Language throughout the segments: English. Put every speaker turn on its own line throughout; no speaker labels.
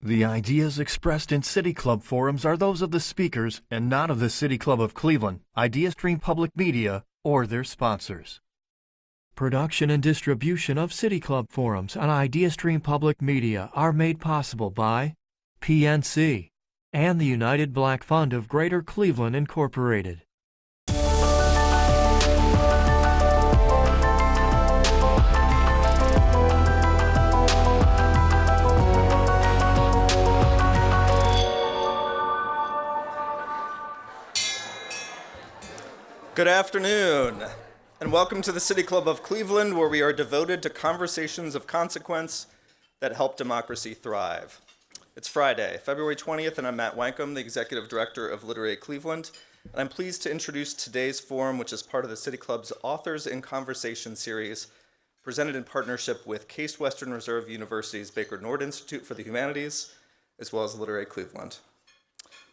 The ideas expressed in City Club forums are those of the speakers and not of the City Club of Cleveland, IdeaStream Public Media, or their sponsors. Production and distribution of City Club forums on IdeaStream Public Media are made possible by PNC and the United Black Fund of Greater Cleveland, Incorporated.
Good afternoon, and welcome to the City Club of Cleveland, where we are devoted to conversations of consequence that help democracy thrive. It's Friday, February 20th, and I'm Matt Wankum, the Executive Director of Literary Cleveland, and I'm pleased to introduce today's forum, which is part of the City Club's Authors in Conversation series, presented in partnership with Case Western Reserve University's Baker Nord Institute for the Humanities, as well as Literary Cleveland.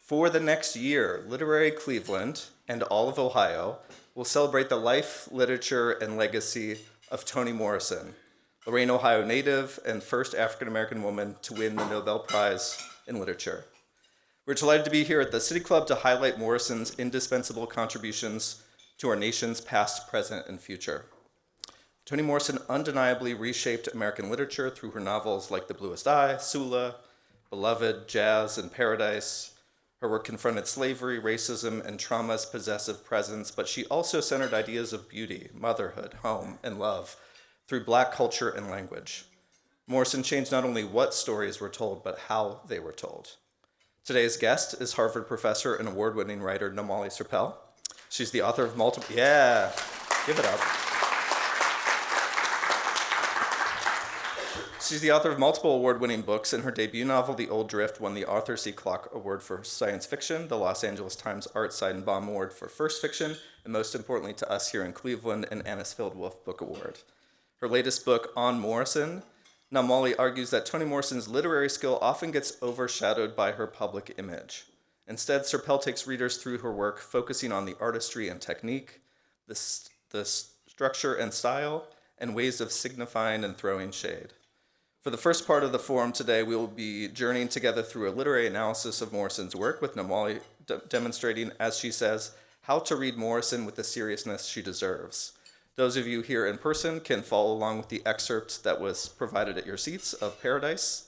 For the next year, Literary Cleveland and all of Ohio will celebrate the life, literature, and legacy of Toni Morrison, Lorain, Ohio native and first African-American woman to win the Nobel Prize in Literature. We're delighted to be here at the City Club to highlight Morrison's indispensable contributions to our nation's past, present, and future. Toni Morrison undeniably reshaped American literature through her novels like The Bluest Eye, Sula, Beloved, Jazz, and Paradise. Her work confronted slavery, racism, and trauma's possessive presence, but she also centered ideas of beauty, motherhood, home, and love through Black culture and language. Morrison changed not only what stories were told, but how they were told. Today's guest is Harvard professor and award-winning writer Namwali Serpell. She's the author of multiple, give it up. She's the author of multiple award-winning books, and her debut novel, The Old Drift, won the Arthur C. Clarke Award for Science Fiction, the Los Angeles Times Art Seidenbaum Award for First Fiction, and most importantly to us here in Cleveland, an Anisfield-Wolf Book Award. Her latest book, On Morrison, Namwali argues that Toni Morrison's literary skill often gets overshadowed by her public image. Instead, Serpell takes readers through her work, focusing on the artistry and technique, the structure and style, and ways of signifying and throwing shade. For the first part of the forum today, we will be journeying together through a literary analysis of Morrison's work, with Namwali demonstrating, as she says, how to read Morrison with the seriousness she deserves. Those of you here in person can follow along with the excerpt that was provided at your seats of Paradise.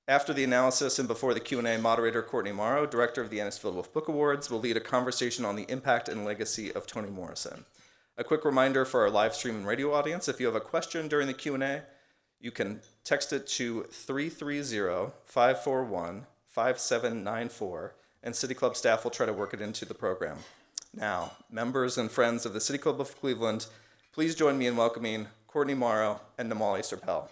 After the analysis and before the Q&A, moderator Courtney Morrow, director of the Anisfield-Wolf Book Awards, will lead a conversation on the impact and legacy of Toni Morrison. A quick reminder for our live stream and radio audience, if you have a question during the Q&A, you can text it to 330-541-5794, and City Club staff will try to work it into the program. Now, members and friends of the City Club of Cleveland, please join me in welcoming Courtney Morrow and Namwali Serpell.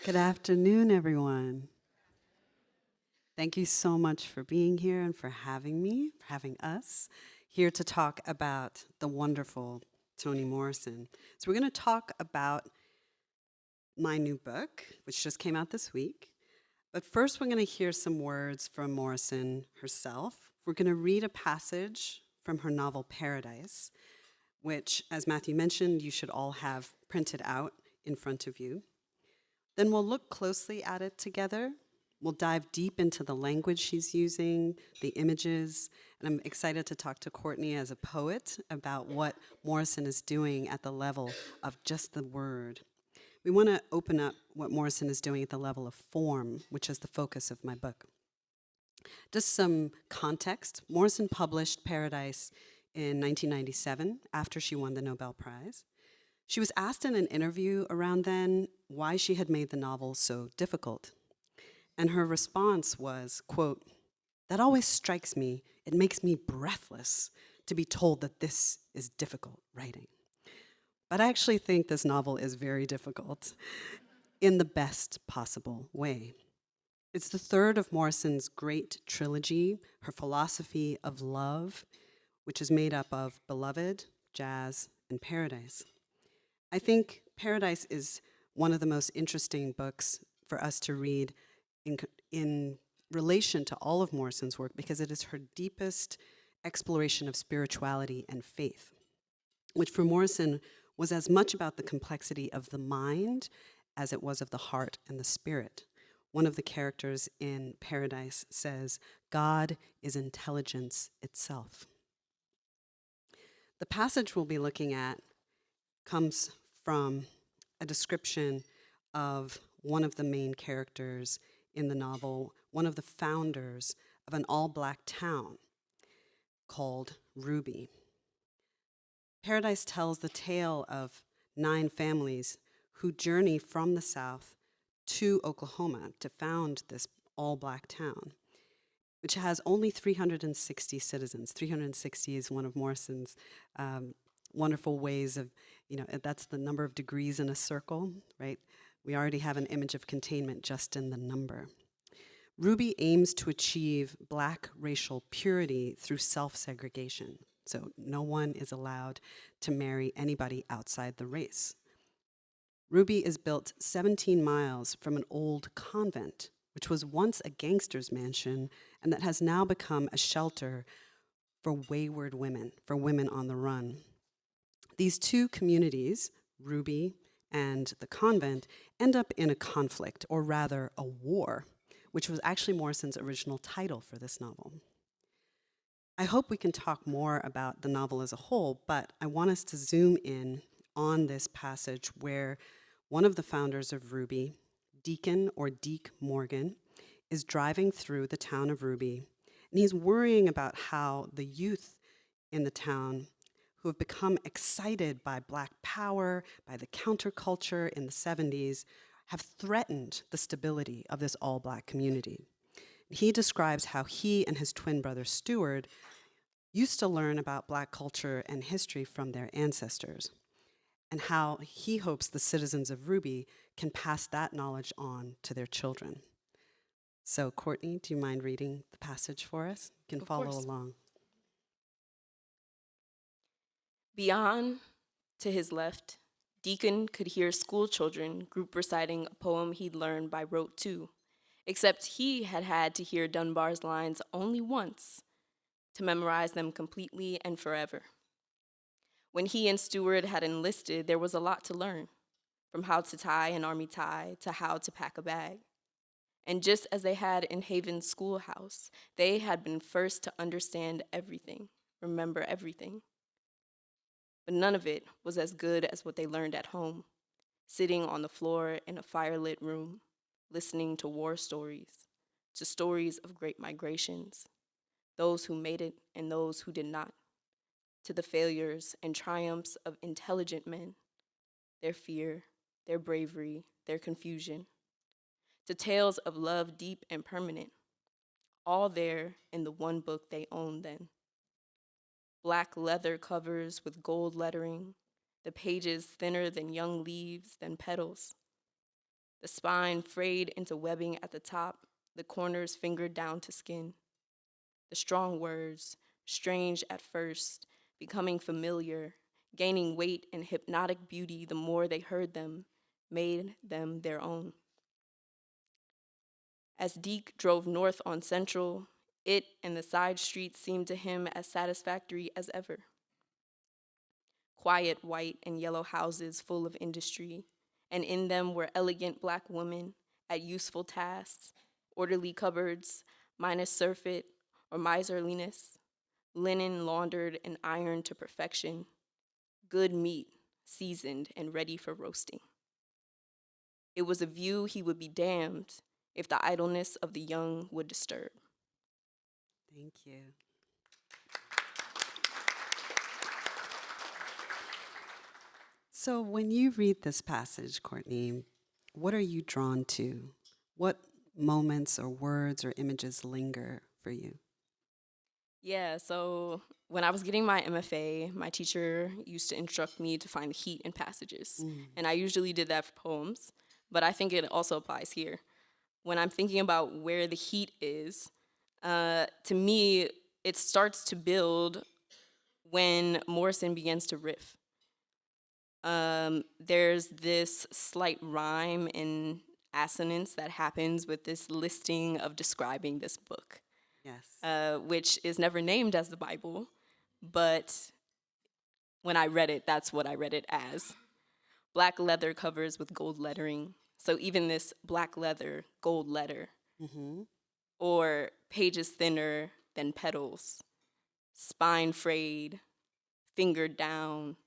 Good afternoon, everyone. Thank you so much for being here and for having us here to talk about the wonderful Toni Morrison. So we're going to talk about my new book, which just came out this week. But first, we're going to hear some words from Morrison herself. We're going to read a passage from her novel Paradise, which, as Matthew mentioned, you should all have printed out in front of you. Then we'll look closely at it together. We'll dive deep into the language she's using, the images, and I'm excited to talk to Courtney as a poet about what Morrison is doing at the level of just the word. We want to open up what Morrison is doing at the level of form, which is the focus of my book. Just some context. Morrison published Paradise in 1997 after she won the Nobel Prize. She was asked in an interview around then why she had made the novel so difficult. And her response was, quote, "That always strikes me. It makes me breathless to be told that this is difficult writing." But I actually think this novel is very difficult in the best possible way. It's the third of Morrison's great trilogy, her philosophy of love, which is made up of Beloved, Jazz, and Paradise. I think Paradise is one of the most interesting books for us to read in relation to all of Morrison's work, because it is her deepest exploration of spirituality and faith, which for Morrison was as much about the complexity of the mind as it was of the heart and the spirit. One of the characters in Paradise says, "God is intelligence itself." The passage we'll be looking at comes from a description of one of the main characters in the novel, one of the founders of an all-black town called Ruby. Paradise tells the tale of 9 families who journey from the South to Oklahoma to found this all-black town, which has only 360 citizens. 360 is one of Morrison's wonderful ways of, that's the number of degrees in a circle, right? We already have an image of containment just in the number. Ruby aims to achieve Black racial purity through self-segregation. So no one is allowed to marry anybody outside the race. Ruby is built 17 miles from an old convent, which was once a gangster's mansion and that has now become a shelter for wayward women, for women on the run. These 2 communities, Ruby and the convent, end up in a conflict, or rather a war, which was actually Morrison's original title for this novel. I hope we can talk more about the novel as a whole, but I want us to zoom in on this passage where one of the founders of Ruby, Deacon or Deke Morgan, is driving through the town of Ruby, and he's worrying about how the youth in the town who have become excited by Black power, by the counterculture in the 70s, have threatened the stability of this all-Black community. He describes how he and his twin brother Stuart used to learn about Black culture and history from their ancestors, and how he hopes the citizens of Ruby can pass that knowledge on to their children. So, Courtney, do you mind reading the passage for us? You can follow along.
Beyond, to his left, Deacon could hear school children group reciting a poem he'd learned by rote too, except he had had to hear Dunbar's lines only once to memorize them completely and forever. When he and Stuart had enlisted, there was a lot to learn, from how to tie an army tie to how to pack a bag. And just as they had in Haven's schoolhouse, they had been first to understand everything, remember everything. But none of it was as good as what they learned at home, sitting on the floor in a firelit room, listening to war stories, to stories of great migrations, those who made it and those who did not, to the failures and triumphs of intelligent men, their fear, their bravery, their confusion, to tales of love deep and permanent, all there in the one book they owned then. Black leather covers with gold lettering, the pages thinner than young leaves, than petals, the spine frayed into webbing at the top, the corners fingered down to skin. The strong words, strange at first, becoming familiar, gaining weight and hypnotic beauty the more they heard them, made them their own. As Deke drove north on Central, it and the side streets seemed to him as satisfactory as ever. Quiet white and yellow houses full of industry, and in them were elegant Black women at useful tasks, orderly cupboards, minus surfeit or miserliness, linen laundered and ironed to perfection, good meat seasoned and ready for roasting. It was a view he would be damned if the idleness of the young would disturb.
Thank you. So when you read this passage, Courtney, what are you drawn to? What moments or words or images linger for you?
Yeah, so when I was getting my MFA, my teacher used to instruct me to find the heat in passages. And I usually did that for poems, but I think it also applies here. When I'm thinking about where the heat is, to me, it starts to build when Morrison begins to riff. There's this slight rhyme and assonance that happens with this listing of describing this book.
Yes.
Which is never named as the Bible, but when I read it, that's what I read it as. Black leather covers with gold lettering. So even this black leather, gold letter, or pages thinner than petals, spine frayed, fingered down,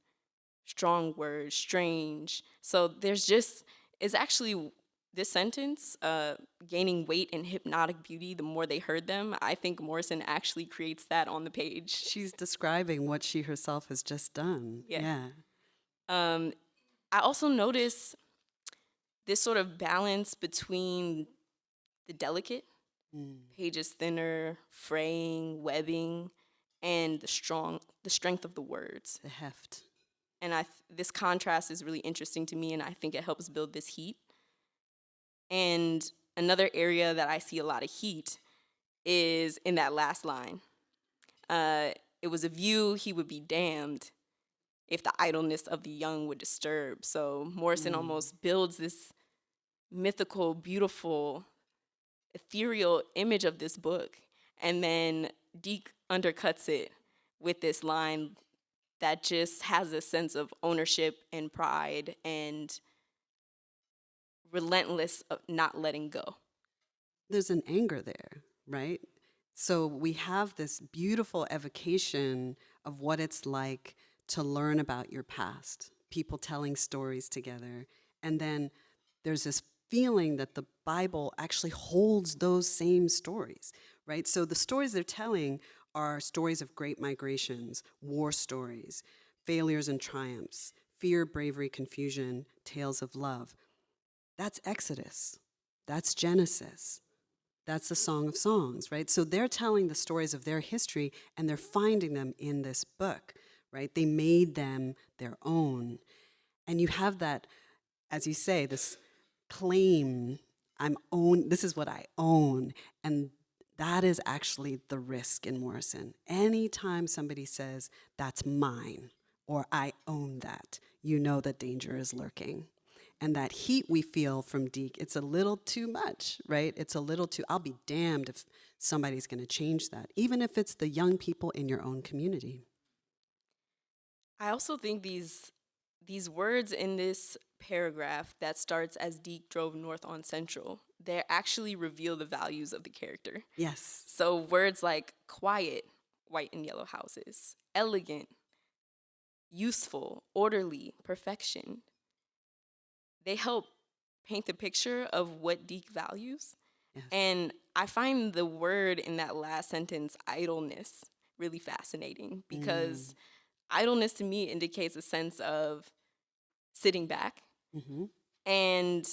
strong words, strange. So there's just, it's actually this sentence, gaining weight and hypnotic beauty the more they heard them. I think Morrison actually creates that on the page.
She's describing what she herself has just done.
Yeah. I also notice this sort of balance between the delicate, pages thinner, fraying, webbing, and the strength of the words.
The heft.
And this contrast is really interesting to me, and I think it helps build this heat. And another area that I see a lot of heat is in that last line. It was a view he would be damned if the idleness of the young would disturb. So Morrison almost builds this mythical, beautiful, ethereal image of this book, and then Deke undercuts it with this line that just has a sense of ownership and pride and relentless of not letting go.
There's an anger there, right? So we have this beautiful evocation of what it's like to learn about your past, people telling stories together. And then there's this feeling that the Bible actually holds those same stories, right? So the stories they're telling are stories of great migrations, war stories, failures and triumphs, fear, bravery, confusion, tales of love. That's Exodus. That's Genesis. That's the Song of Songs, right? So they're telling the stories of their history, and they're finding them in this book, right? They made them their own. And you have that, as you say, this claim, this is what I own. And that is actually the risk in Morrison. Anytime somebody says, that's mine, or I own that, you know that danger is lurking. And that heat we feel from Deke, it's a little too much, right? It's a little too, I'll be damned if somebody's going to change that, even if it's the young people in your own community.
I also think these words in this paragraph that starts as Deke drove north on Central, they actually reveal the values of the character.
Yes.
So words like quiet, white and yellow houses, elegant, useful, orderly, perfection, they help paint the picture of what Deke values.
Yes.
And I find the word in that last sentence, idleness, really fascinating, because idleness to me indicates a sense of sitting back. And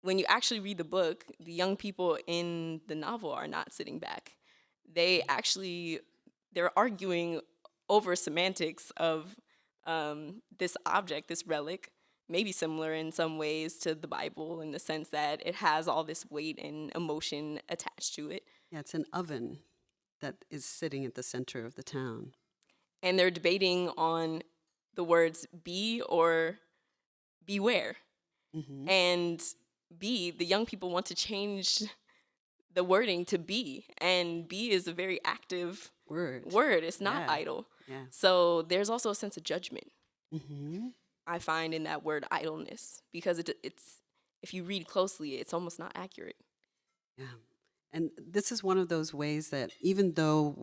when you actually read the book, the young people in the novel are not sitting back. They're arguing over semantics of this object, this relic, maybe similar in some ways to the Bible in the sense that it has all this weight and emotion attached to it.
Yeah, it's an oven that is sitting at the center of the town.
And they're debating on the words be or beware. And be, the young people want to change the wording to be. And be is a very active word. It's not idle.
Yeah.
So there's also a sense of judgment. I find in that word idleness, because it's if you read closely, it's almost not accurate.
Yeah. And this is one of those ways that even though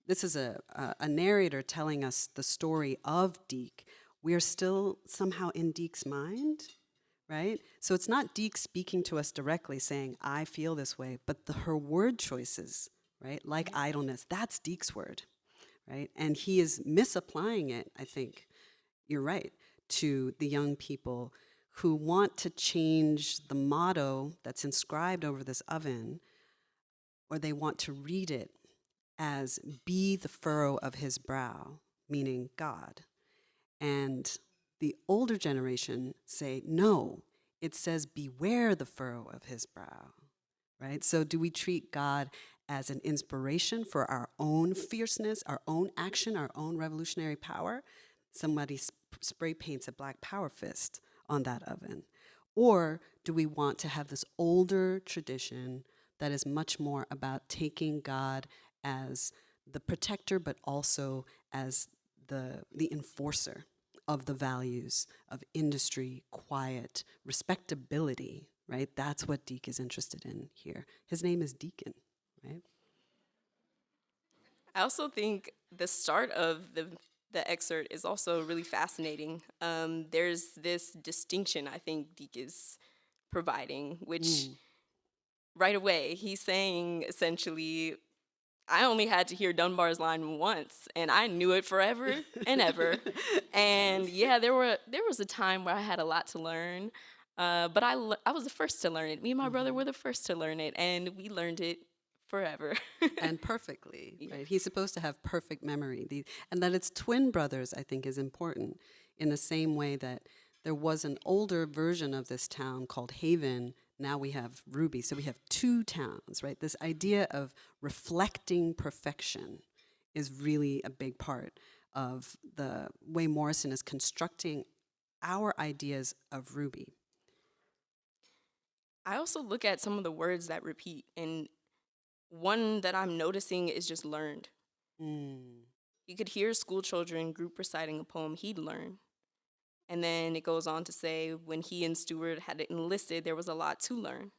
this is a narrator telling us the story of Deke, we are still somehow in Deke's mind, right? So it's not Deke speaking to us directly saying, I feel this way, but her word choices, right? Like idleness, that's Deke's word, right? And he is misapplying it, I think, you're right, to the young people who want to change the motto that's inscribed over this oven, or they want to read it as be the furrow of his brow, meaning God. And the older generation say, no, it says beware the furrow of his brow, right? So do we treat God as an inspiration for our own fierceness, our own action, our own revolutionary power? Somebody spray paints a black power fist on that oven. Or do we want to have this older tradition that is much more about taking God as the protector, but also as the enforcer of the values of industry, quiet, respectability, right? That's what Deek is interested in here. His name is Deacon, right?
I also think the start of the excerpt is also really fascinating. There's this distinction I think Deek is providing, which right away he's saying essentially, I only had to hear Dunbar's line once, and I knew it forever and ever. And yeah, there was a time where I had a lot to learn, but I was the first to learn it. Me and my brother were the first to learn it, and we learned it forever.
And perfectly, right? He's supposed to have perfect memory. And that it's twin brothers, I think, is important in the same way that there was an older version of this town called Haven. Now we have Ruby. So we have two towns, right? This idea of reflecting perfection is really a big part of the way Morrison is constructing our ideas of Ruby.
I also look at some of the words that repeat, and one that I'm noticing is just learned. You could hear school children group reciting a poem he'd learned. And then it goes on to say when he and Stewart had enlisted, there was a lot to learn.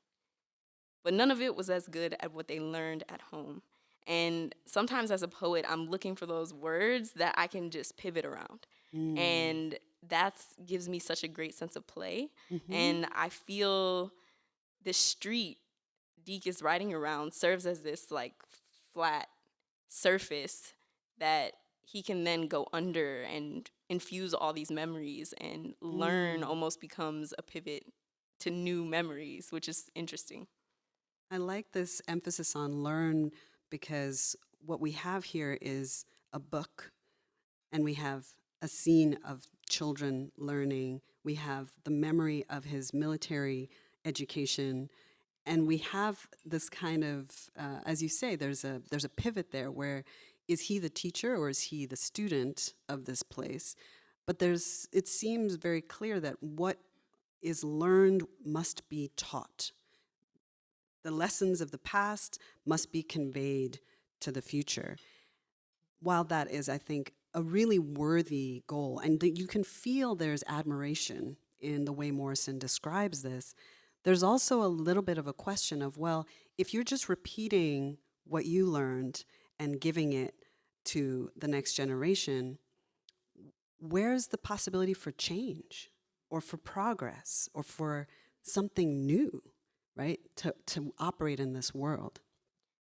But none of it was as good at what they learned at home. And sometimes as a poet, I'm looking for those words that I can just pivot around. And that gives me such a great sense of play. And I feel the street Deek is writing around serves as this like flat surface that he can then go under and infuse all these memories, and learn almost becomes a pivot to new memories, which is interesting.
I like this emphasis on learn because what we have here is a book, and we have a scene of children learning. We have the memory of his military education. And we have this kind of, as you say, there's a pivot there where is he the teacher or is he the student of this place? But it seems very clear that what is learned must be taught. The lessons of the past must be conveyed to the future. While that is, I think, a really worthy goal, and you can feel there's admiration in the way Morrison describes this, there's also a little bit of a question of, well, if you're just repeating what you learned and giving it to the next generation, where's the possibility for change or for progress or for something new, right, to operate in this world?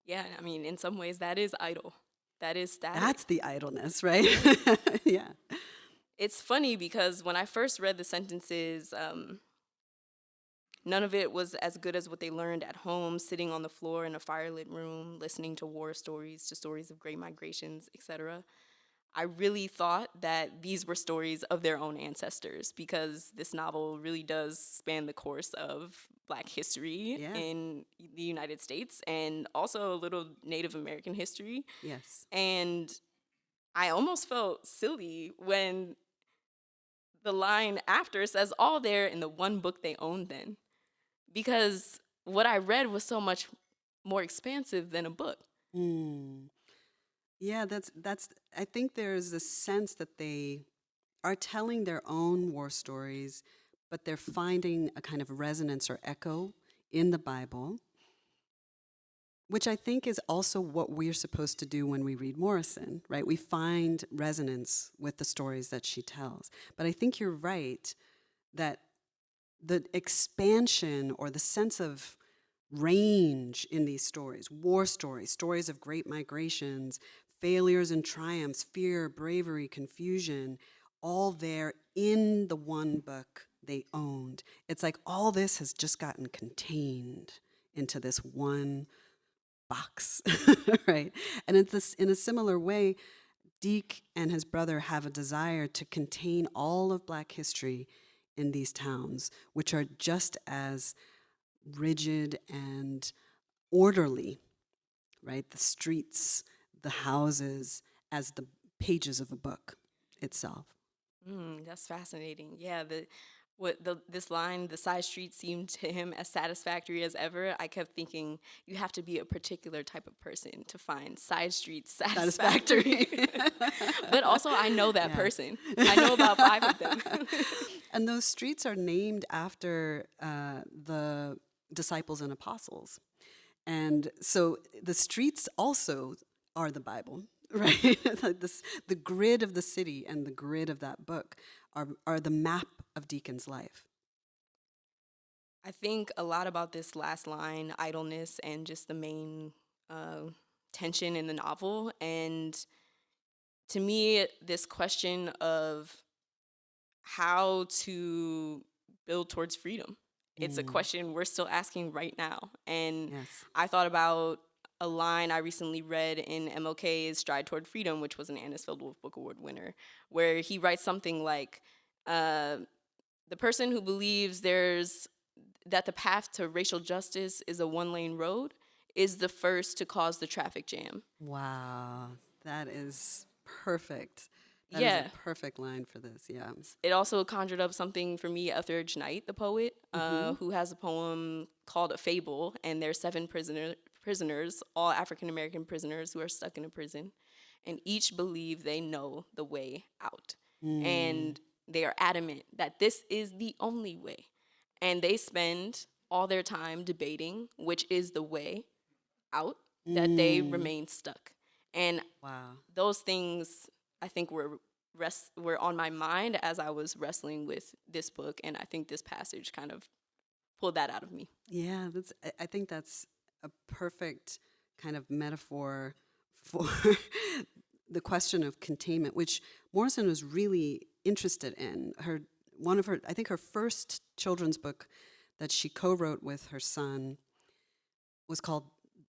Yeah, I mean, in some ways that is idle. That is static.
That's the idleness, right? Yeah.
It's funny because when I first read the sentences, none of it was as good as what they learned at home, sitting on the floor in a firelit room, listening to war stories, to stories of great migrations, etc. I really thought that these were stories of their own ancestors, because this novel really does span the course of Black history in the United States, and also a little Native American history.
Yes.
And I almost felt silly when the line after says all there in the one book they owned then, because what I read was so much more expansive than a book.
Yeah, that's. I think there's a sense that they are telling their own war stories, but they're finding a kind of resonance or echo in the Bible, which I think is also what we're supposed to do when we read Morrison, right? We find resonance with the stories that she tells. But I think you're right that the expansion or the sense of range in these stories, war stories, stories of great migrations, failures and triumphs, fear, bravery, confusion, all there in the one book they owned. It's like all this has just gotten contained into this one box, right? And it's in a similar way, Deek and his brother have a desire to contain all of Black history in these towns, which are just as rigid and orderly, right? The streets, the houses, as the pages of a book itself.
That's fascinating. Yeah, this line, the side streets seemed to him as satisfactory as ever. I kept thinking, you have to be a particular type of person to find side streets satisfactory. But also, I know that person. I know about 5 of them.
And those streets are named after the disciples and apostles. And so the streets also are the Bible, right? The grid of the city and the grid of that book are the map of Deacon's life.
I think a lot about this last line, idleness, and just the main tension in the novel. And to me, this question of how to build towards freedom. It's a question we're still asking right now. And I thought about a line I recently read in MLK's Stride Toward Freedom, which was an Anisfield-Wolf Book Award winner, where he writes something like, the person who believes that the path to racial justice is a one-lane road is the first to cause the traffic jam.
Wow, that is perfect. That is a perfect line for this, yeah.
It also conjured up something for me, Etheridge Knight, the poet, who has a poem called A Fable, and there's 7 prisoners, all African-American prisoners who are stuck in a prison, and each believe they know the way out. And they are adamant that this is the only way. And they spend all their time debating which is the way out, that they remain stuck. And those things, I think, were on my mind as I was wrestling with this book, and I think this passage kind of pulled that out of me.
Yeah, I think that's a perfect kind of metaphor for the question of containment, which Morrison was really interested in. I think her first children's book that she co-wrote with her son was called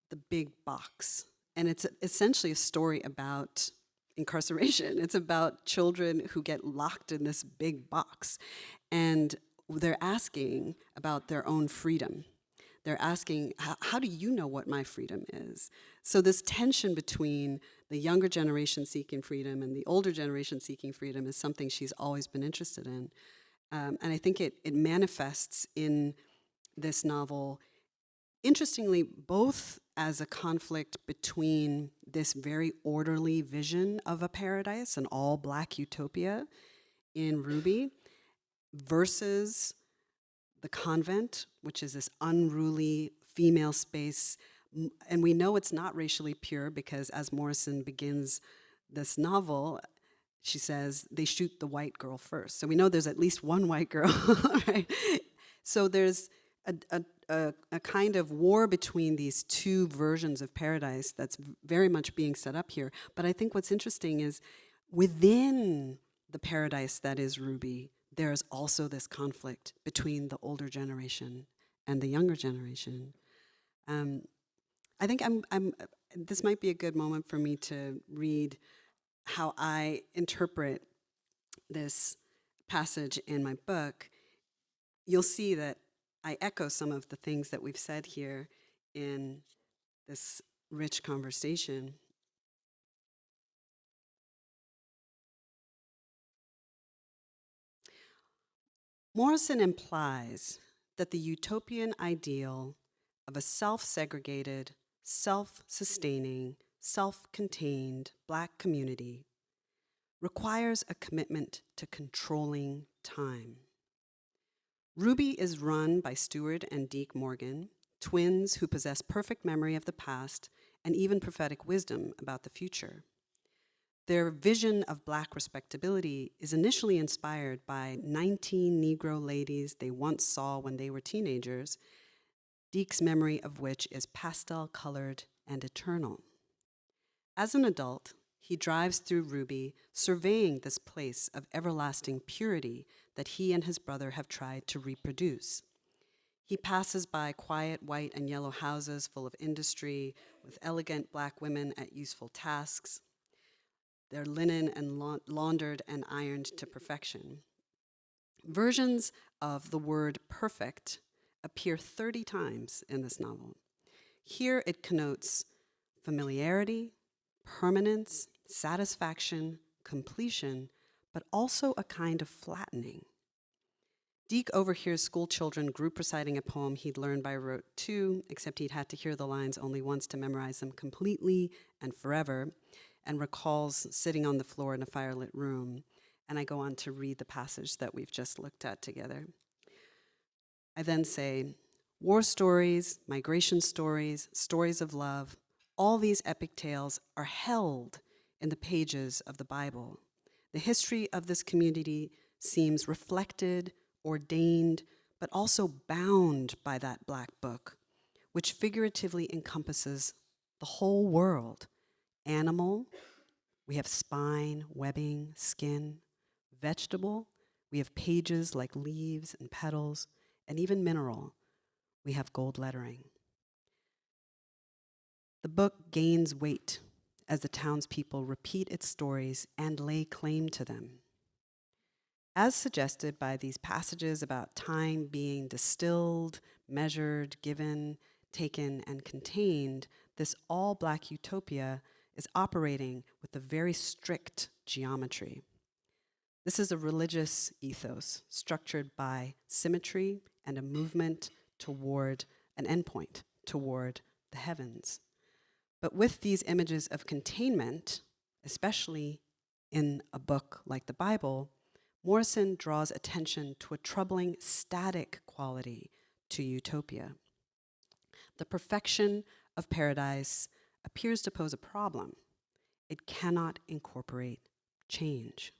The Big Box. And it's essentially a story about incarceration. It's about children who get locked in this big box. And they're asking about their own freedom. They're asking, how do you know what my freedom is? So this tension between the younger generation seeking freedom and the older generation seeking freedom is something she's always been interested in. And I think it manifests in this novel, interestingly, both as a conflict between this very orderly vision of a paradise, an all-Black utopia in Ruby, versus the convent, which is this unruly female space. And we know it's not racially pure because as Morrison begins this novel, she says, they shoot the white girl first. So we know there's at least one white girl, right? So there's a kind of war between these two versions of paradise that's very much being set up here. But I think what's interesting is within the paradise that is Ruby, there's also this conflict between the older generation and the younger generation. I think this might be a good moment for me to read how I interpret this passage in my book. You'll see that I echo some of the things that we've said here in this rich conversation. Morrison implies that the utopian ideal of a self-segregated, self-sustaining, self-contained Black community requires a commitment to controlling time. Ruby is run by Stewart and Deke Morgan, twins who possess perfect memory of the past and even prophetic wisdom about the future. Their vision of Black respectability is initially inspired by 19 Negro ladies they once saw when they were teenagers, Deke's memory of which is pastel-colored and eternal. As an adult, he drives through Ruby, surveying this place of everlasting purity that he and his brother have tried to reproduce. He passes by quiet white and yellow houses full of industry, with elegant Black women at useful tasks, their linen and laundered and ironed to perfection. Versions of the word perfect appear 30 times in this novel. Here it connotes familiarity, permanence, satisfaction, completion, but also a kind of flattening. Deke overhears school children group reciting a poem he'd learned by rote too, except he'd had to hear the lines only once to memorize them completely and forever, and recalls sitting on the floor in a firelit room. And I go on to read the passage that we've just looked at together. I then say, war stories, migration stories, stories of love, all these epic tales are held in the pages of the Bible. The history of this community seems reflected, ordained, but also bound by that black book, which figuratively encompasses the whole world. Animal, we have spine, webbing, skin. Vegetable, we have pages like leaves and petals, and even mineral, we have gold lettering. The book gains weight as the townspeople repeat its stories and lay claim to them. As suggested by these passages about time being distilled, measured, given, taken, and contained, this all-black utopia is operating with a very strict geometry. This is a religious ethos structured by symmetry and a movement toward an endpoint, toward the heavens. But with these images of containment, especially in a book like the Bible, Morrison draws attention to a troubling static quality to utopia. The perfection of paradise appears to pose a problem. It cannot incorporate change.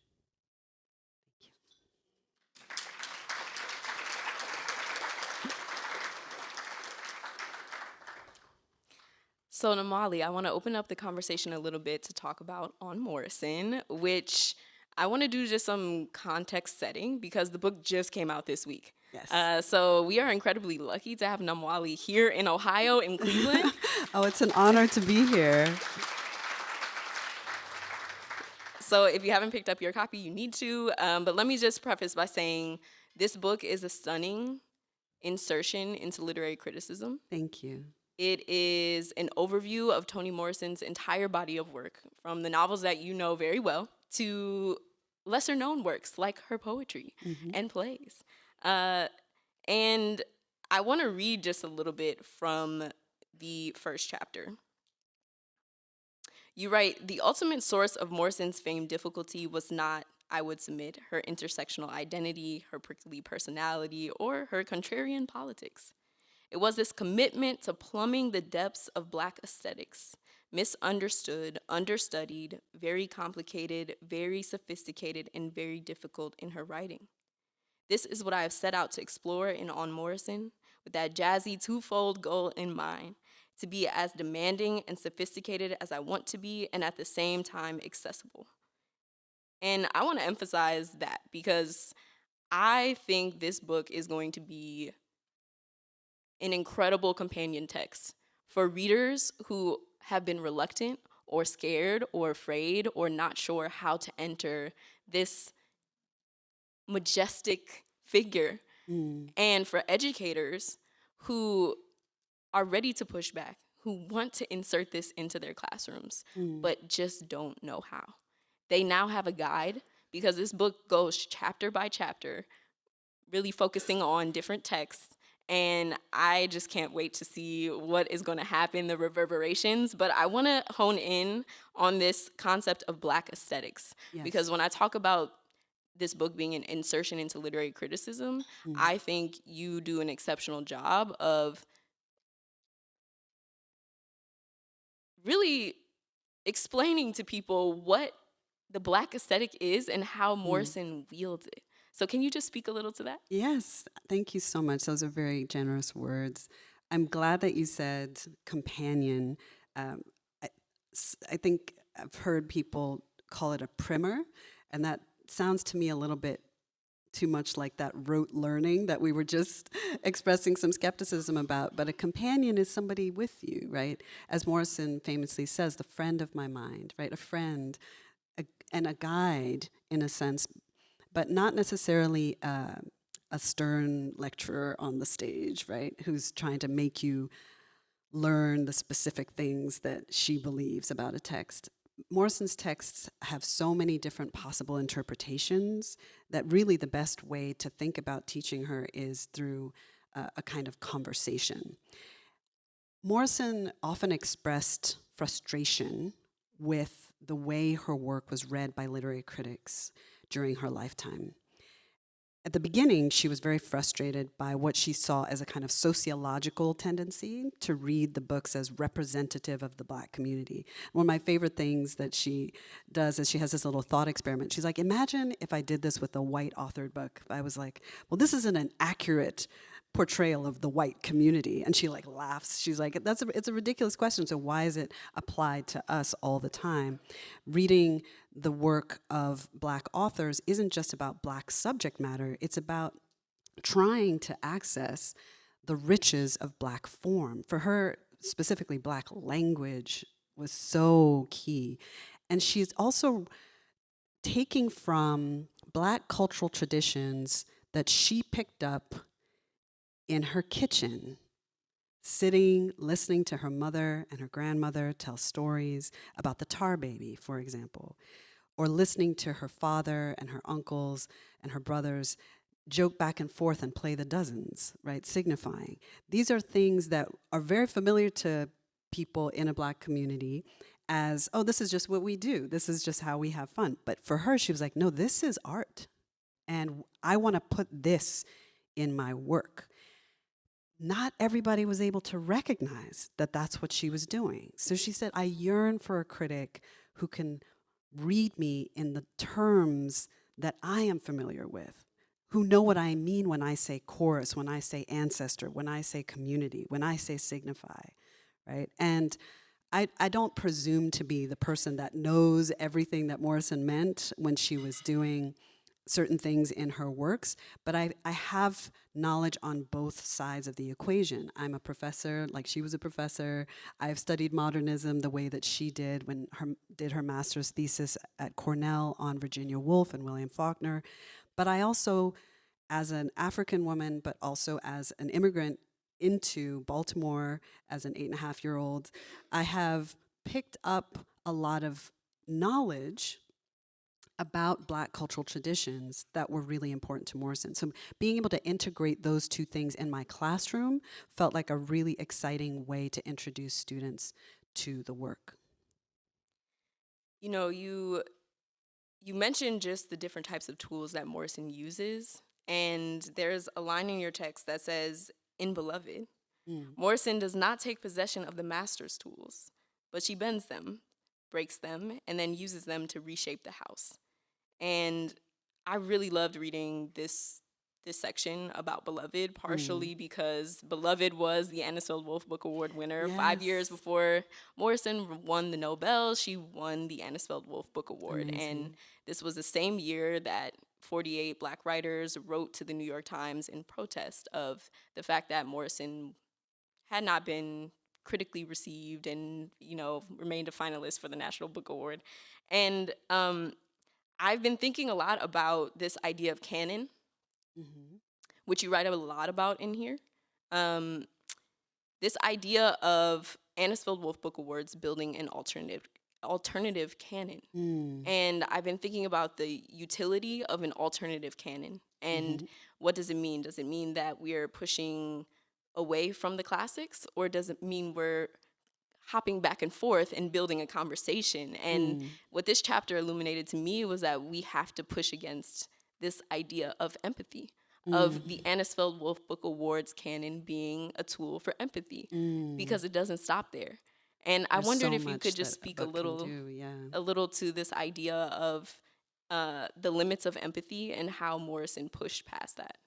So, Namwali, I want to open up the conversation a little bit to talk about On Morrison, which I want to do just some context setting because the book just came out this week.
Yes.
So we are incredibly lucky to have Namwali here in Ohio, in Cleveland.
Oh, it's an honor to be here.
So if you haven't picked up your copy, you need to. But let me just preface by saying this book is a stunning insertion into literary criticism.
Thank you.
It is an overview of Toni Morrison's entire body of work, from the novels that you know very well to lesser known works like her poetry and plays. And I want to read just a little bit from the first chapter. You write, the ultimate source of Morrison's famed difficulty was not, I would submit, her intersectional identity, her prickly personality, or her contrarian politics. It was this commitment to plumbing the depths of Black aesthetics, misunderstood, understudied, very complicated, very sophisticated, and very difficult in her writing. This is what I have set out to explore in On Morrison, with that jazzy twofold goal in mind, to be as demanding and sophisticated as I want to be, and at the same time accessible. And I want to emphasize that because I think this book is going to be an incredible companion text for readers who have been reluctant or scared or afraid or not sure how to enter this majestic figure, and for educators who are ready to push back, who want to insert this into their classrooms, but just don't know how. They now have a guide because this book goes chapter by chapter, really focusing on different texts. And I just can't wait to see what is going to happen, the reverberations. But I want to hone in on this concept of Black aesthetics. Yes. Because when I talk about this book being an insertion into literary criticism, I think you do an exceptional job of really explaining to people what the Black aesthetic is and how Morrison wields it. So can you just speak a little to that?
Yes, thank you so much. Those are very generous words. I'm glad that you said companion. I think I've heard people call it a primer, and that sounds to me a little bit too much like that rote learning that we were just expressing some skepticism about. But a companion is somebody with you, right? As Morrison famously says, the friend of my mind, right? A friend and a guide, in a sense, but not necessarily a stern lecturer on the stage, right? Who's trying to make you learn the specific things that she believes about a text. Morrison's texts have so many different possible interpretations that really the best way to think about teaching her is through a kind of conversation. Morrison often expressed frustration with the way her work was read by literary critics during her lifetime. At the beginning, she was very frustrated by what she saw as a kind of sociological tendency to read the books as representative of the Black community. One of my favorite things that she does is she has this little thought experiment. She's like, imagine if I did this with a white authored book. I was like, well, this isn't an accurate portrayal of the white community. And she like laughs. She's like, it's a ridiculous question. So why is it applied to us all the time? Reading the work of Black authors isn't just about Black subject matter. It's about trying to access the riches of Black form. For her, specifically Black language was so key. And she's also taking from Black cultural traditions that she picked up in her kitchen, sitting, listening to her mother and her grandmother tell stories about the tar baby, for example, or listening to her father and her uncles and her brothers joke back and forth and play the dozens, right, signifying. These are things that are very familiar to people in a Black community as, oh, this is just what we do. This is just how we have fun. But for her, she was like, no, this is art. And I want to put this in my work. Not everybody was able to recognize that that's what she was doing. So she said, I yearn for a critic who can read me in the terms that I am familiar with, who know what I mean when I say chorus, when I say ancestor, when I say community, when I say signify, right? And I don't presume to be the person that knows everything that Morrison meant when she was doing certain things in her works, but I have knowledge on both sides of the equation. I'm a professor, like she was a professor. I've studied modernism the way that she did when did her master's thesis at Cornell on Virginia Woolf and William Faulkner. But I also, as an African woman, but also as an immigrant into Baltimore as an 8.5-year-old, I have picked up a lot of knowledge about Black cultural traditions that were really important to Morrison. So being able to integrate those two things in my classroom felt like a really exciting way to introduce students to the work.
You know, you mentioned just the different types of tools that Morrison uses, and there's a line in your text that says, in Beloved, Morrison does not take possession of the master's tools, but she bends them, breaks them, and then uses them to reshape the house. And I really loved reading this section about Beloved, partially because Beloved was the Anisfield-Wolf Book Award winner. Yes. 5 years before Morrison won the Nobel, she won the Anisfield-Wolf Book Award. Amazing. And this was the same year that 48 Black writers wrote to the New York Times in protest of the fact that Morrison had not been critically received and, you know, remained a finalist for the National Book Award. And I've been thinking a lot about this idea of canon, which you write a lot about in here. This idea of Anisfield-Wolf Book Awards building an alternative canon. And I've been thinking about the utility of an alternative canon. And what does it mean? Does it mean that we're pushing away from the classics, or does it mean we're hopping back and forth and building a conversation? And what this chapter illuminated to me was that we have to push against this idea of empathy, of the Anisfield-Wolf Book Awards canon being a tool for empathy, because it doesn't stop there. And I wondered if you could just speak a little to this idea of the limits of empathy and how Morrison pushed past that.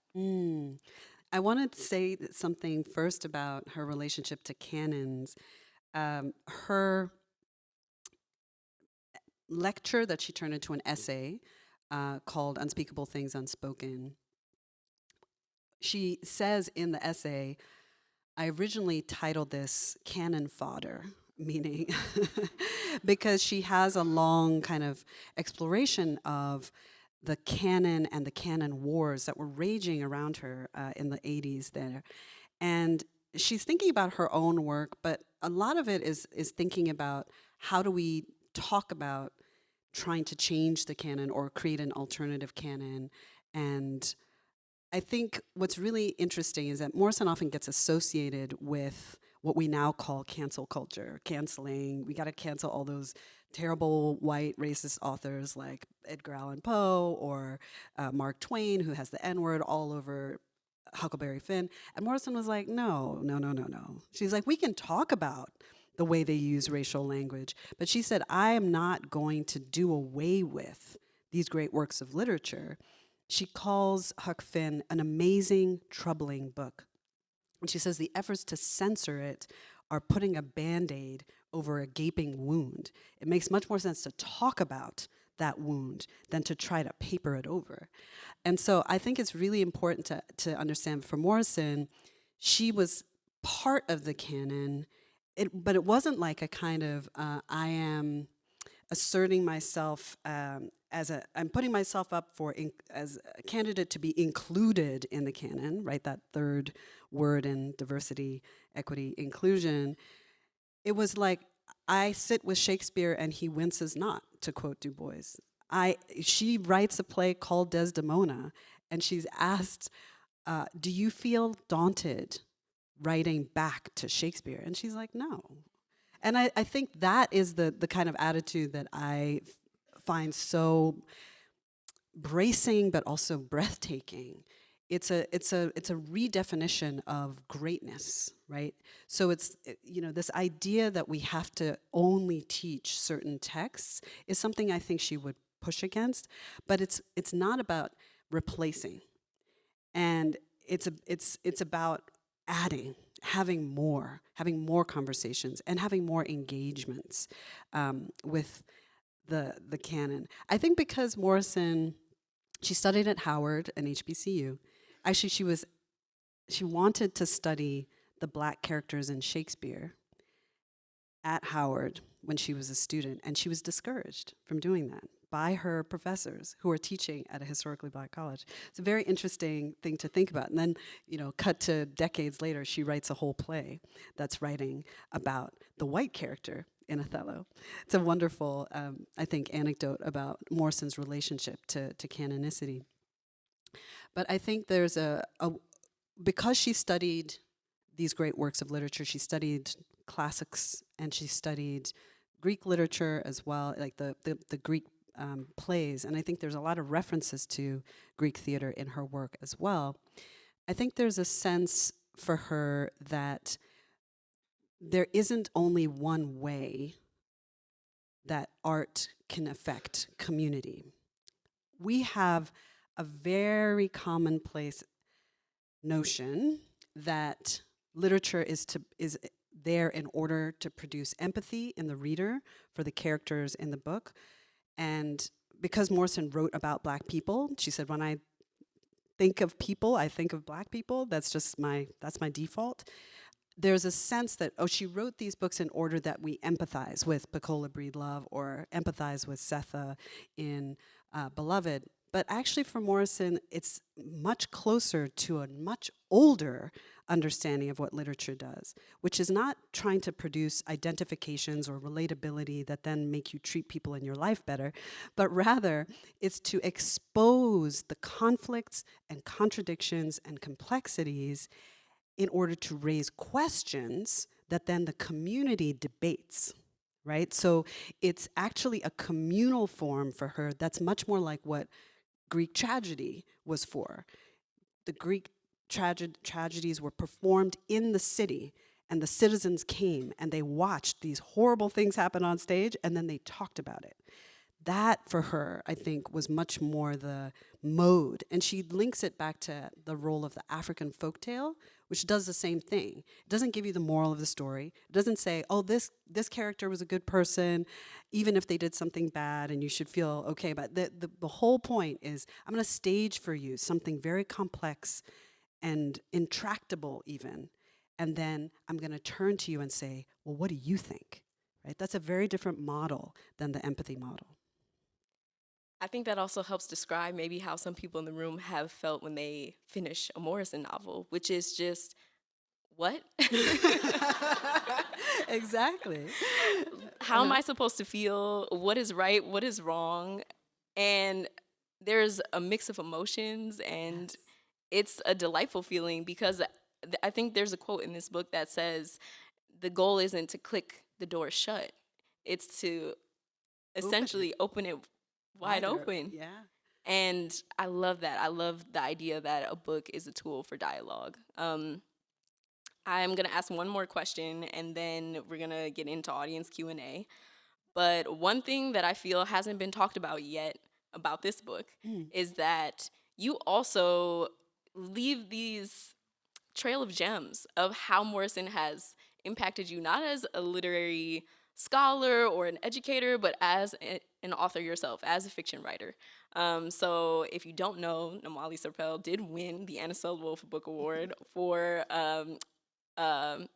I wanted to say something first about her relationship to canons. Her lecture that she turned into an essay called Unspeakable Things Unspoken, she says in the essay, I originally titled this Canon Fodder, meaning because she has a long kind of exploration of the canon and the canon wars that were raging around her in the 80s there. And she's thinking about her own work, but a lot of it is thinking about how do we talk about trying to change the canon or create an alternative canon. And I think what's really interesting is that Morrison often gets associated with what we now call cancel culture, canceling. We got to cancel all those terrible white racist authors like Edgar Allan Poe or Mark Twain, who has the N-word all over Huckleberry Finn. And Morrison was like, no. She's like, we can talk about the way they use racial language, but she said, I am not going to do away with these great works of literature. She calls Huck Finn an amazing, troubling book. And she says the efforts to censor it are putting a Band-Aid over a gaping wound. It makes much more sense to talk about that wound than to try to paper it over. And so I think it's really important to understand for Morrison, she was part of the canon, but it wasn't like a kind of, I am asserting myself I'm putting myself up as a candidate to be included in the canon, right? That third word in diversity, equity, inclusion. It was like, I sit with Shakespeare and he winces not, to quote Du Bois. She writes a play called Desdemona, and she's asked, do you feel daunted writing back to Shakespeare? And she's like, no. And I think that is the kind of attitude that I find so bracing, but also breathtaking. It's a redefinition of greatness, right? So it's, this idea that we have to only teach certain texts is something I think she would push against, but it's not about replacing, and it's about adding, having more conversations and having more engagements with the canon. I think because Morrison, she studied at Howard and HBCU. Actually, she wanted to study the Black characters in Shakespeare at Howard when she was a student, and she was discouraged from doing that by her professors who were teaching at a historically Black college. It's a very interesting thing to think about. And then, cut to decades later, she writes a whole play that's writing about the white character in Othello. It's a wonderful, I think, anecdote about Morrison's relationship to canonicity. But I think there's because she studied these great works of literature, she studied classics and she studied Greek literature as well, like the Greek plays, and I think there's a lot of references to Greek theater in her work as well. I think there's a sense for her that there isn't only one way that art can affect community. We have a very commonplace notion that literature is there in order to produce empathy in the reader for the characters in the book. And because Morrison wrote about Black people, she said, when I think of people, I think of Black people. That's my default. There's a sense that, she wrote these books in order that we empathize with Pecola Breedlove or empathize with Setha in Beloved. But actually for Morrison, it's much closer to a much older understanding of what literature does, which is not trying to produce identifications or relatability that then make you treat people in your life better, but rather it's to expose the conflicts and contradictions and complexities in order to raise questions that then the community debates, right? So it's actually a communal form for her that's much more like what Greek tragedy was for. The Greek tragedies were performed in the city, and the citizens came and they watched these horrible things happen on stage, and then they talked about it. That, for her, I think, was much more the mode. And she links it back to the role of the African folktale, which does the same thing. It doesn't give you the moral of the story. It doesn't say, this character was a good person, even if they did something bad, and you should feel okay. But the whole point is, I'm going to stage for you something very complex and intractable even. And then I'm going to turn to you and say, well, what do you think? Right? That's a very different model than the empathy model.
I think that also helps describe maybe how some people in the room have felt when they finish a Morrison novel, which is just what?
Exactly.
How am I supposed to feel? What is right? What is wrong? And there's a mix of emotions, and it's a delightful feeling because I think there's a quote in this book that says, the goal isn't to click the door shut, it's to essentially open it wide
Wider.
open.
Yeah.
And I love that. I love the idea that a book is a tool for dialogue. I'm gonna ask one more question, and then we're gonna get into audience Q&A. But one thing that I feel hasn't been talked about yet about this book is that you also leave these trail of gems of how Morrison has impacted you, not as a literary scholar or an educator, but as an author yourself, as a fiction writer. So if you don't know, Namwali Serpell did win the Anisfield-Wolf Book Award for The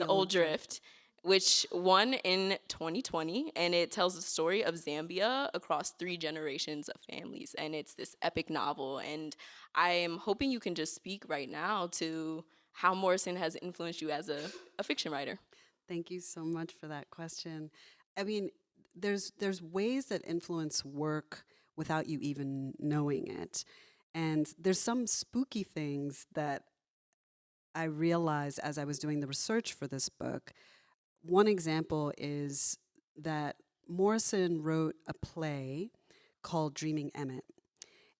Old Drift, which won in 2020, and it tells the story of Zambia across 3 generations of families, and it's this epic novel. And I am hoping you can just speak right now to how Morrison has influenced you as a fiction writer.
Thank you so much for that question. I mean, there's ways that influence work without you even knowing it. And there's some spooky things that I realized as I was doing the research for this book. One example is that Morrison wrote a play called Dreaming Emmett.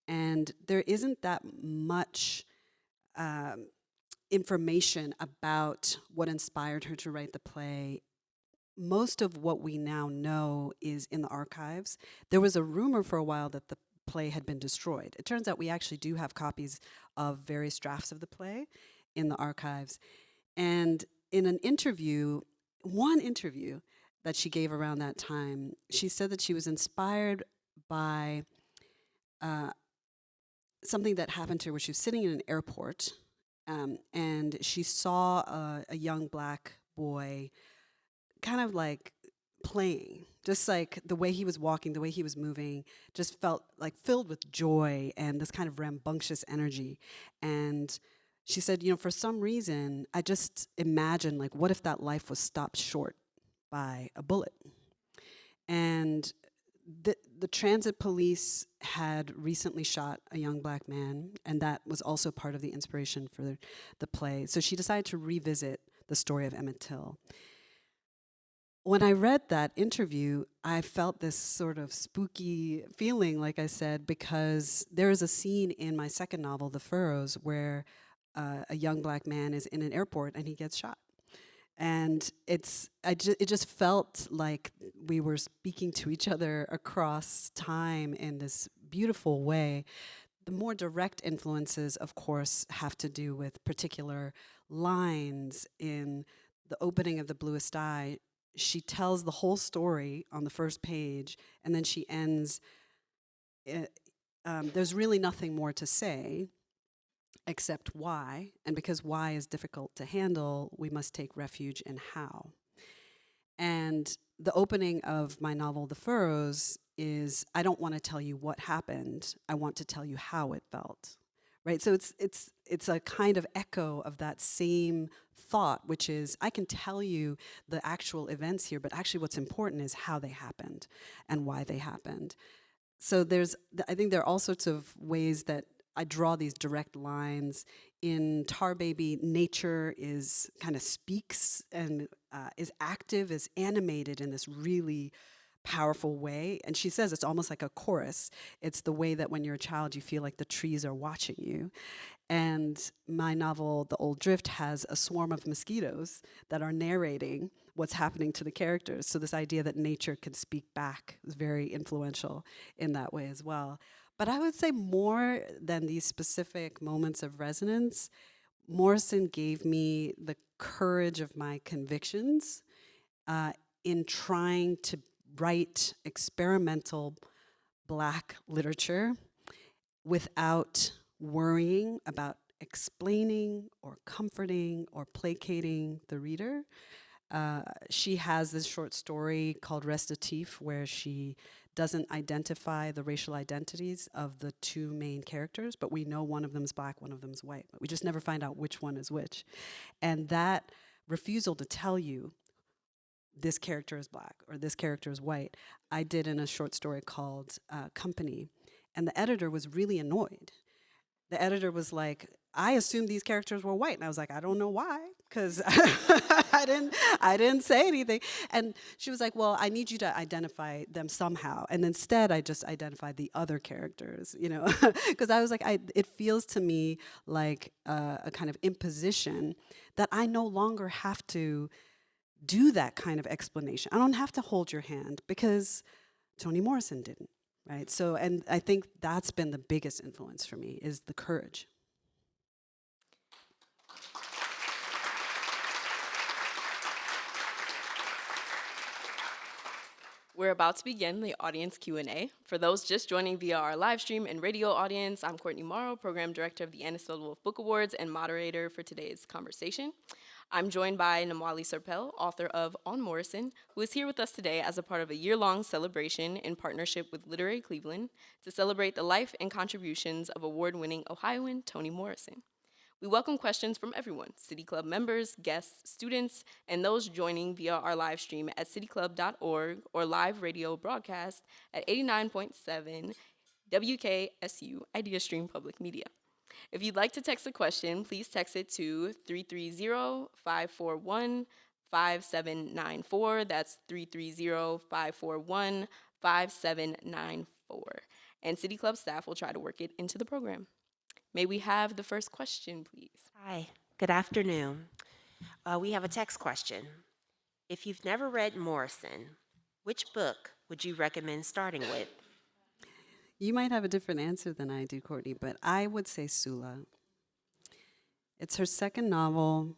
And there isn't that much information about what inspired her to write the play. Most of what we now know is in the archives. There was a rumor for a while that the play had been destroyed. It turns out we actually do have copies of various drafts of the play in the archives. And in an interview, one interview that she gave around that time, she said that she was inspired by something that happened to her where she was sitting in an airport, and she saw a young black boy kind of like playing, just like the way he was walking, the way he was moving, just felt like filled with joy and this kind of rambunctious energy. And she said, for some reason, I just imagined, like, what if that life was stopped short by a bullet? And the transit police had recently shot a young black man, and that was also part of the inspiration for the play. So she decided to revisit the story of Emmett Till. When I read that interview, I felt this sort of spooky feeling, like I said, because there is a scene in my second novel, The Furrows, where a young black man is in an airport and he gets shot. And it just felt like we were speaking to each other across time in this beautiful way. The more direct influences, of course, have to do with particular lines in the opening of The Bluest Eye. She tells the whole story on the first page, and then she ends, there's really nothing more to say except why, and because why is difficult to handle, we must take refuge in how. And the opening of my novel, The Furrows, is, I don't want to tell you what happened, I want to tell you how it felt. Right? So it's a kind of echo of that same thought, which is, I can tell you the actual events here, but actually what's important is how they happened and why they happened. So I think there are all sorts of ways that I draw these direct lines. In Tar Baby, nature kind of speaks and is active, is animated in this really powerful way. And she says it's almost like a chorus. It's the way that when you're a child, you feel like the trees are watching you. And my novel, The Old Drift, has a swarm of mosquitoes that are narrating what's happening to the characters. So this idea that nature can speak back is very influential in that way as well. But I would say more than these specific moments of resonance, Morrison gave me the courage of my convictions in trying to write experimental Black literature without worrying about explaining or comforting or placating the reader. She has this short story called Restatif, where she doesn't identify the racial identities of the two main characters, but we know one of them's black, one of them's white. But we just never find out which one is which. And that refusal to tell you this character is black or this character is white, I did in a short story called Company. And the editor was really annoyed. The editor was like, I assumed these characters were white. And I was like, I don't know why, because I didn't say anything. And she was like, well, I need you to identify them somehow. And instead, I just identified the other characters, you know, because I was like, it feels to me like a kind of imposition that I no longer have to do that kind of explanation. I don't have to hold your hand because Toni Morrison didn't, right? So, and I think that's been the biggest influence for me, is the courage.
We're about to begin the audience Q&A. For those just joining via our live stream and radio audience, I'm Toni Morrison, Program Director of the Anisfield-Wolf Book Awards and moderator for today's conversation. I'm joined by Namwali Serpell, author of On Morrison, who is here with us today as a part of a year-long celebration in partnership with Literary Cleveland to celebrate the life and contributions of award-winning Ohioan Toni Morrison. We welcome questions from everyone, City Club members, guests, students, and those joining via our live stream at cityclub.org or live radio broadcast at 89.7 WKSU Idea Stream Public Media. If you'd like to text a question, please text it to 330-541-5794. That's 330-541-5794. And City Club staff will try to work it into the program. May we have the first question, please?
Hi, good afternoon. We have a text question. If you've never read Morrison, which book would you recommend starting with?
You might have a different answer than I do, Courtney, but I would say Sula. It's her second novel,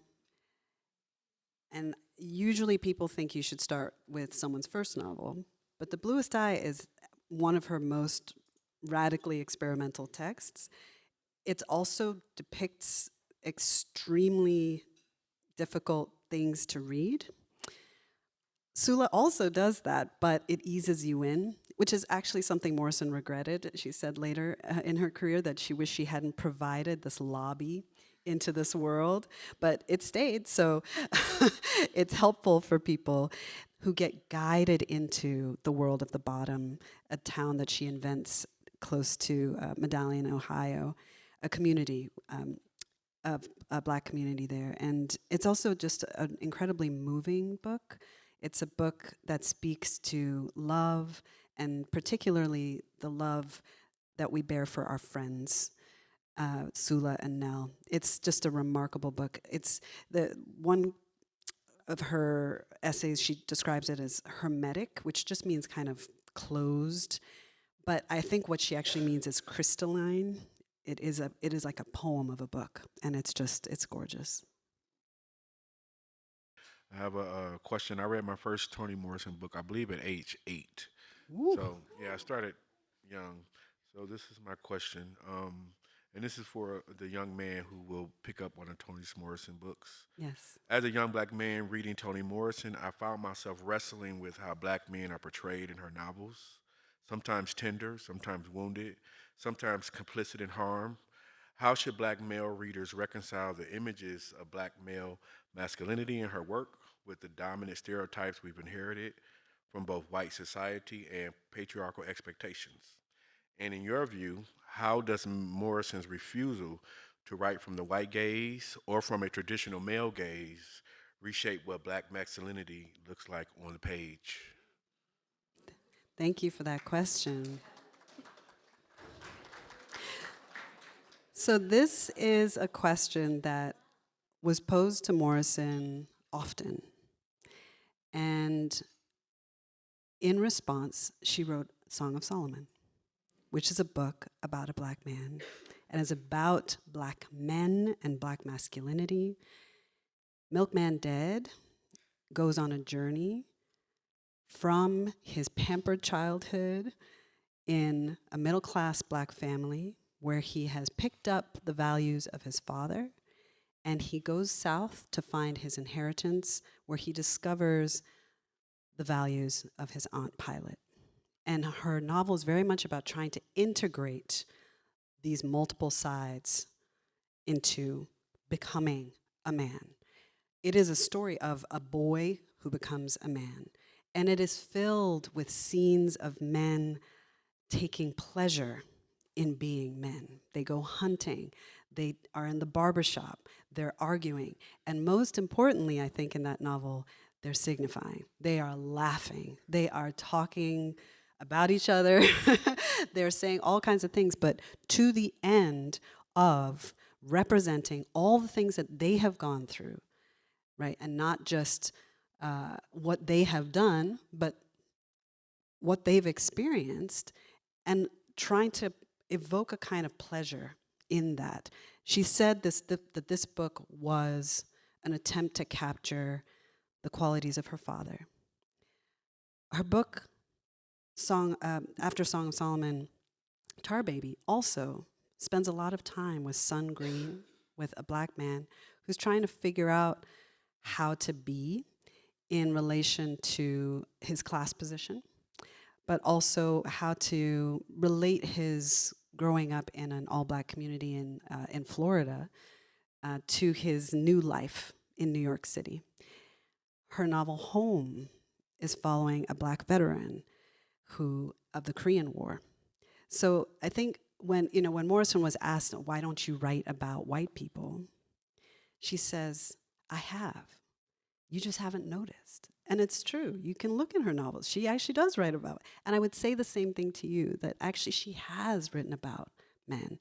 and usually people think you should start with someone's first novel, but The Bluest Eye is one of her most radically experimental texts. It also depicts extremely difficult things to read. Sula also does that, but it eases you in, which is actually something Morrison regretted. She said later in her career that she wished she hadn't provided this lobby into this world, but it stayed, so it's helpful for people who get guided into the world of the bottom, a town that she invents close to Medallion, Ohio, a community, a black community there. And it's also just an incredibly moving book. It's a book that speaks to love, and particularly the love that we bear for our friends, Sula and Nell. It's just a remarkable book. It's the one of her essays, she describes it as hermetic, which just means kind of closed. But I think what she actually means is crystalline. It is like a poem of a book, and it's gorgeous.
I have a question. I read my first Toni Morrison book, I believe, at age 8.
Ooh.
So, yeah, I started young. So this is my question. And this is for the young man who will pick up one of Toni Morrison books.
Yes.
As a young black man reading Toni Morrison, I found myself wrestling with how black men are portrayed in her novels. Sometimes tender, sometimes wounded, sometimes complicit in harm. How should black male readers reconcile the images of black male masculinity in her work with the dominant stereotypes we've inherited from both white society and patriarchal expectations? And in your view, how does Morrison's refusal to write from the white gaze or from a traditional male gaze reshape what black masculinity looks like on the page?
Thank you for that question. So this is a question that was posed to Morrison often. And in response, she wrote Song of Solomon, which is a book about a black man and is about black men and black masculinity. Milkman Dead goes on a journey from his pampered childhood in a middle-class black family where he has picked up the values of his father And he goes south to find his inheritance, where he discovers the values of his aunt Pilot. And her novel is very much about trying to integrate these multiple sides into becoming a man. It is a story of a boy who becomes a man. And it is filled with scenes of men taking pleasure in being men. They go hunting. They are in the barbershop. They're arguing. And most importantly, I think, in that novel, they're signifying. They are laughing. They are talking about each other. They're saying all kinds of things, but to the end of representing all the things that they have gone through, right? And not just what they have done, but what they've experienced, and trying to evoke a kind of pleasure in that. She said that this book was an attempt to capture the qualities of her father. Her book, After Song of Solomon, Tar Baby, also spends a lot of time with Sun Green, with a black man who's trying to figure out how to be in relation to his class position, but also how to relate his growing up in an all-black community in Florida to his new life in New York City. Her novel Home is following a black veteran of the Korean War. So I think when Morrison was asked, why don't you write about white people? She says, I have. You just haven't noticed. And it's true. You can look in her novels. She actually does write about it. And I would say the same thing to you, that actually she has written about men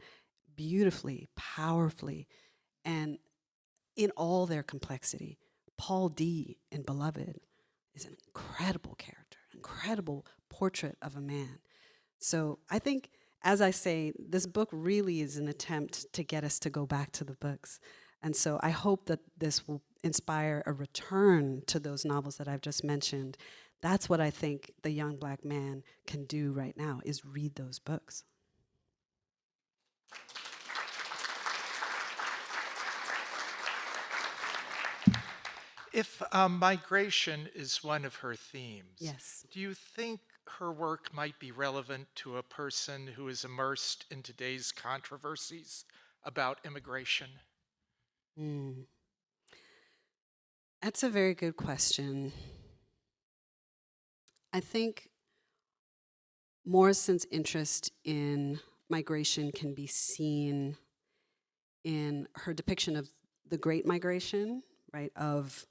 beautifully, powerfully, and in all their complexity. Paul D. in Beloved is an incredible character, incredible portrait of a man. So I think, as I say, this book really is an attempt to get us to go back to the books. And so I hope that this will inspire a return to those novels that I've just mentioned. That's what I think the young black man can do right now, is read those books.
If migration is one of her themes,
Yes.
do you think her work might be relevant to a person who is immersed in today's controversies about immigration?
That's a very good question. I think Morrison's interest in migration can be seen in her depiction of the Great Migration, right, of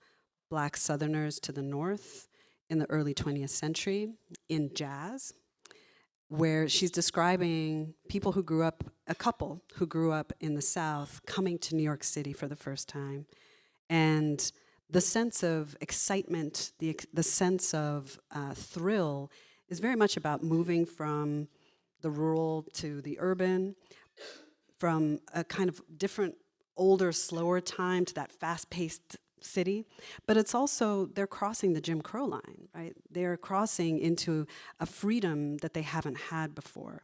Black Southerners to the North in the early 20th century in jazz, where she's describing people who grew up, a couple who grew up in the South coming to New York City for the first time. And the sense of excitement, the sense of thrill is very much about moving from the rural to the urban, from a kind of different, older, slower time to that fast-paced city. But it's also, they're crossing the Jim Crow line, right? They're crossing into a freedom that they haven't had before.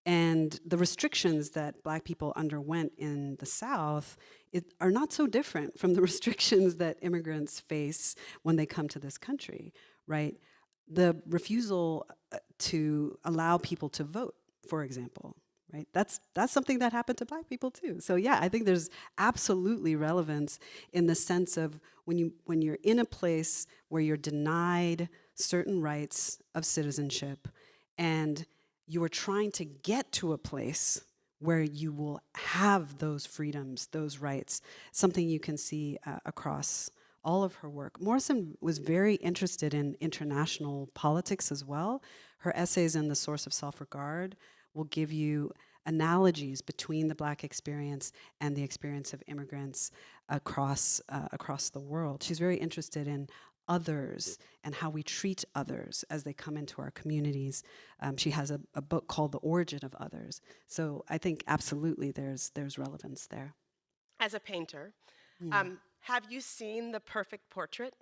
And the restrictions that Black people underwent in the South are not so different from the restrictions that immigrants face when they come to this country, right? The refusal to allow people to vote, for example, right? That's something that happened to Black people too. So yeah, I think there's absolutely relevance in the sense of when you're in a place where you're denied certain rights of citizenship, and you are trying to get to a place where you will have those freedoms, those rights, something you can see across all of her work. Morrison was very interested in international politics as well. Her essays in The Source of Self-Regard will give you analogies between the Black experience and the experience of immigrants across the world. She's very interested in others and how we treat others as they come into our communities. She has a book called The Origin of Others. So I think absolutely there's relevance there.
As a painter, have you seen the perfect portrait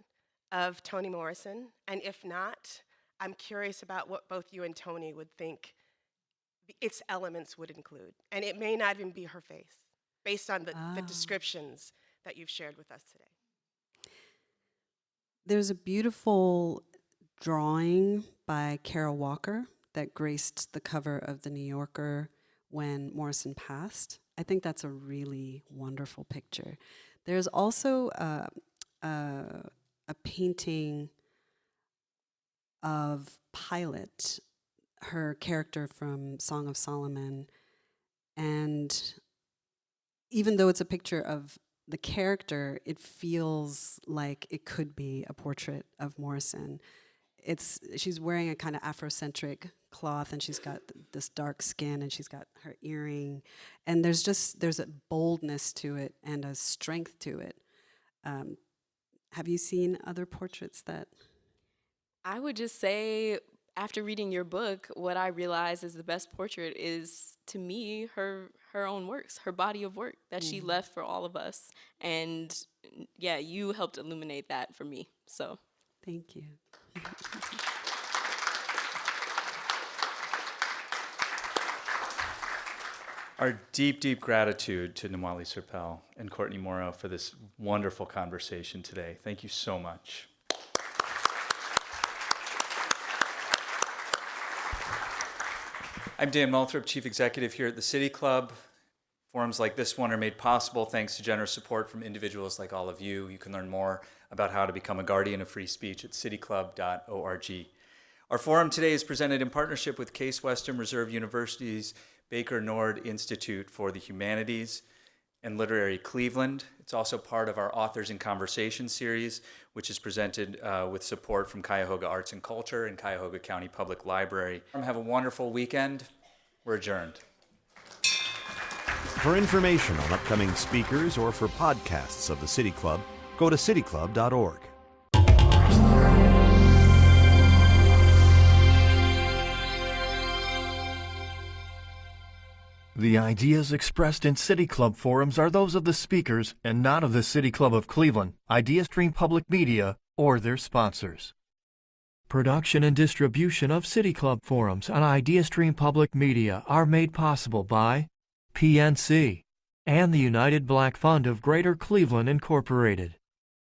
of Toni Morrison? And if not, I'm curious about what both you and Toni would think its elements would include. And it may not even be her face, based on the descriptions that you've shared with us today?
There's a beautiful drawing by Carol Walker that graced the cover of The New Yorker when Morrison passed. I think that's a really wonderful picture. There's also a painting of Pilate, her character from Song of Solomon, and even though it's a picture of the character, it feels like it could be a portrait of Morrison. She's wearing a kind of Afrocentric cloth, and she's got this dark skin, and she's got her earring, and there's a boldness to it and a strength to it. Have you seen other portraits that?
I would just say, after reading your book, what I realized is the best portrait is, to me, her own works, her body of work that she left for all of us. And yeah, you helped illuminate that for me. So
Thank you.
Our deep, deep gratitude to Namwali Serpell and Courtney Morrow for this wonderful conversation today. Thank you so much. I'm Dan Moulthrop, Chief Executive here at the City Club. Forums like this one are made possible thanks to generous support from individuals like all of you. You can learn more about how to become a guardian of free speech at cityclub.org. Our forum today is presented in partnership with Case Western Reserve University's Baker Nord Institute for the Humanities and Literary Cleveland. It's also part of our Authors in Conversation series, which is presented with support from Cuyahoga Arts and Culture and Cuyahoga County Public Library. Have a wonderful weekend. We're adjourned.
For information on upcoming speakers or for podcasts of the City Club, go to cityclub.org.
The ideas expressed in City Club forums are those of the speakers and not of the City Club of Cleveland, IdeaStream Public Media, or their sponsors. Production and distribution of City Club forums on IdeaStream Public Media are made possible by PNC and the United Black Fund of Greater Cleveland, Incorporated.